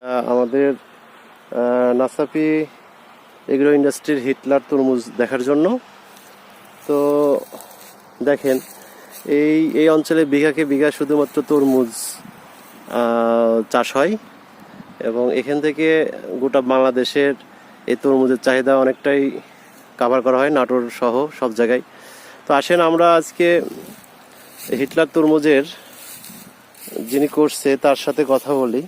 আমাদের নাসাপি এগ্রো ইন্ডাস্ট্রির হিটলার তরমুজ দেখার জন্য। তো দেখেন এই এই অঞ্চলে বিঘাকে বিঘা শুধুমাত্র তরমুজ চাষ হয় এবং এখান থেকে গোটা বাংলাদেশের এই তরমুজের চাহিদা অনেকটাই কাভার করা হয়, নাটোর সহ সব জায়গায়। তো আসেন আমরা আজকে হিটলার তরমুজের যিনি করছে তার সাথে কথা বলি।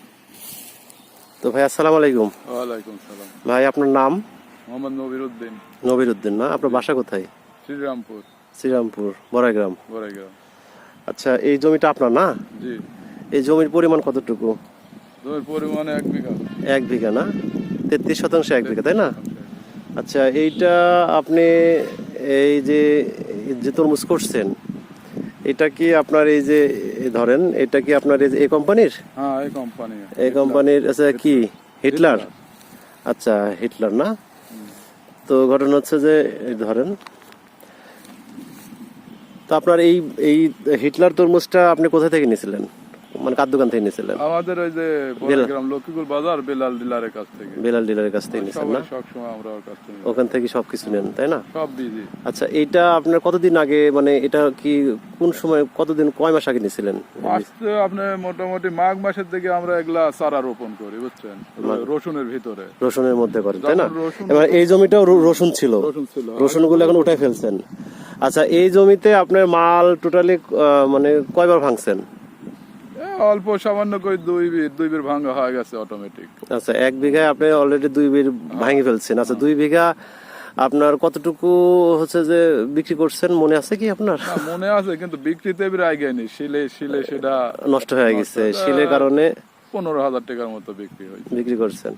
তো ভাই আসসালামু আলাইকুম। ওয়ালাইকুম সালাম। ভাই আপনার নাম? মোহাম্মদ নবির উদ্দিন। নবির উদ্দিন না? আপনার বাসা কোথায়? শ্রীরামপুর। শ্রীরামপুর, বড়াইগ্রাম। বড়াইগ্রাম। আচ্ছা, এই জমিটা আপনার না? জি। এই জমির পরিমাণ কতটুকু? জমির পরিমাণ 1 বিঘা। 1 বিঘা না? 33% 1 বিঘা, তাই না? আচ্ছা, এইটা আপনি এই যে তরমুজ করছেন, এটা কি আপনার এই যে ধরেন এটা কি আপনার এই কোম্পানির? হ্যাঁ, এই কোম্পানি। এই কোম্পানির আচ্ছা কি হিটলার? আচ্ছা, হিটলার না? তো ঘটনা হচ্ছে যে ধরেন তো আপনার এই এই হিটলার তরমুজটা আপনি কোথা থেকে নিয়েছিলেন, মানে কার দোকান থেকে নিয়েছিলেন? আমাদের ওই যে বড়াইগ্রাম লক্ষ্মীপুর বাজার বেলাল ডিলারের কাছ থেকে। বেলাল ডিলারের কাছ থেকে নিয়েছেন না? সব সময় আমরা ওর কাছ থেকে ওখান থেকে সবকিছু নেন, তাই না? সব দিই। আচ্ছা, এইটা আপনার কতদিন আগে, মানে এটা কি কোন সময়, কতদিন, কয় মাস আগে নিয়েছিলেন? আসতে আপনি মোটামুটি মাঘ মাসের দিকে আমরা এগুলা চারা রোপণ করি, বুঝছেন, রসুনের ভিতরে, রসুনের মধ্যে করেন, তাই না? রসুন, এবার এই জমিটাও রসুন ছিল, রসুনগুলো এখন উঠাই ফেলছেন। আচ্ছা, এই জমিতে আপনার মাল টোটালি মানে কয়বার ভাঙছেন? অল্প সামান্য করে দুই বের ভাঙা হয়ে গেছে অটোমেটিক। আচ্ছা, 1 বিঘায় আপনি অলরেডি 2 বের ভাঙি ফেলছেন। আচ্ছা, 2 বিঘা আপনার কতটুকু হচ্ছে যে বিক্রি করছেন মনে আছে কি আপনার? মনে আছে, কিন্তু বিক্রিতে এবার আইগায়নি, শিলে সেটা নষ্ট হয়ে গেছে, শিলের কারণে 15,000 টাকার মতো বিক্রি করছেন।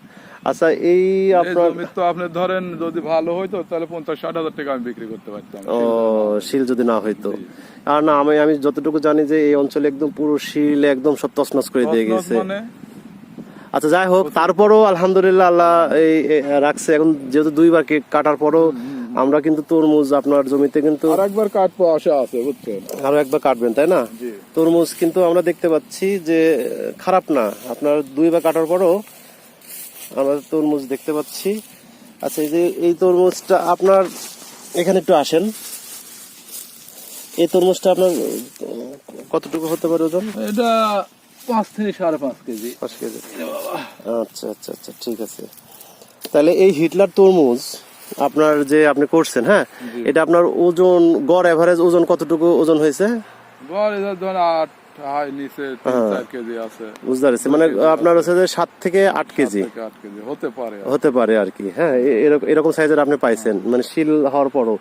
আচ্ছা, এই আপনার তো আপনি ধরেন যদি ভালো হইতো তাহলে 50-60 হাজার টাকা আমি বিক্রি করতে পারতাম। ও, শিল যদি না হইতো। আর না, আমি যতটুকু জানি যে এই অঞ্চলে একদম পুরো শিল একদম সব তছনছ করে দিয়ে গেছে। আচ্ছা, যাই হোক, তারপরও আলহামদুলিল্লাহ আল্লাহ এই রাখছে। এখন যেহেতু 2বার কাটার পরও আমরা কিন্তু তরমুজ আপনার জমিতে কিন্তু আরেকবার কাটবো আশা আছে, বুঝছেন, আরো একবার কাটবেন, তাই না? তরমুজ কিন্তু আমরা দেখতে পাচ্ছি যে খারাপ না, আপনার 2বার কাটার পরও আমরা তরমুজ দেখতে পাচ্ছি। আচ্ছা, এই যে এই তরমুজটা আপনার এখানে একটু আসেন, এই তরমুজটা আপনার কতটুকু হতে পারে ওজন? এটা 5 থেকে 5.5 কেজি। 5 কেজি। আচ্ছা আচ্ছা আচ্ছা, ঠিক আছে। তাহলে এই হিটলার তরমুজ আপনার যে আপনি করছেন, হ্যাঁ, এটা আপনার ওজন, গড় এভারেজ ওজন কতটুকু ওজন হয়েছে? গড় এটা ধরেন 8 হাই নিচে 3-4 কেজি আছে। বুঝতে পারছি, মানে আপনার হচ্ছে যে 7 থেকে 8 কেজি হতে পারে আর কি। হ্যাঁ, এরকম সাইজের আপনি পাইছেন, মানে শিল হওয়ার পরও।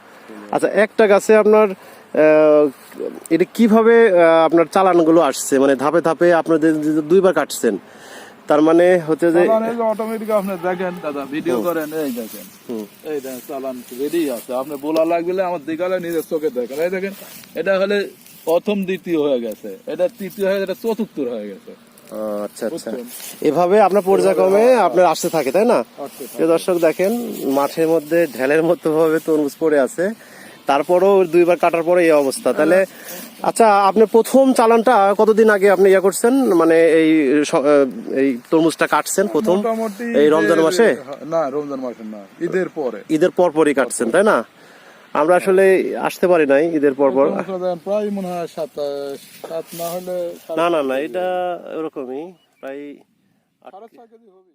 আচ্ছা, একটা গাছে আপনার এটা কিভাবে আপনার চালানগুলো আসছে, মানে ধাপে ধাপে আপনাদের 2বার কাটছেন, তার মানে হচ্ছে যে অটোমেটিক আপনি দেখেন দাদা, ভিডিও করেন, এই দেখেন, এই দেখেন চালান রেডি আছে। আপনি বলা লাগবে আমার দিকালে নিজের চোখে দেখেন, এই দেখেন, এটা হলে প্রথম দ্বিতীয় হয়ে গেছে, এটা তৃতীয় হয়ে গেছে, এটা চতুর্থ হয়ে গেছে। আচ্ছা আচ্ছা, এভাবে আপনার পর্যায়ক্রমে আপনার আসতে থাকে, তাই না? দর্শক দেখেন, মাঠের মধ্যে ঢেলের মতো ভাবে তরমুজ পড়ে আছে, তারপরও 2বার কাটার পরে এই অবস্থা। তাহলে আচ্ছা, আপনি প্রথম চালানটা কতদিন আগে আপনি করছেন, মানে এই তরমুজটা কাটছেন প্রথম? এই রমজান মাসে? না, রমজান মাসে না, ঈদের পরপরই কাটছেন, তাই না? আমরা আসলে আসতে পারি নাই ঈদের পরপর, প্রায় মনে হয় 7 না হলে না না না, এটা ওরকমই প্রায় 8 কেজি হবে।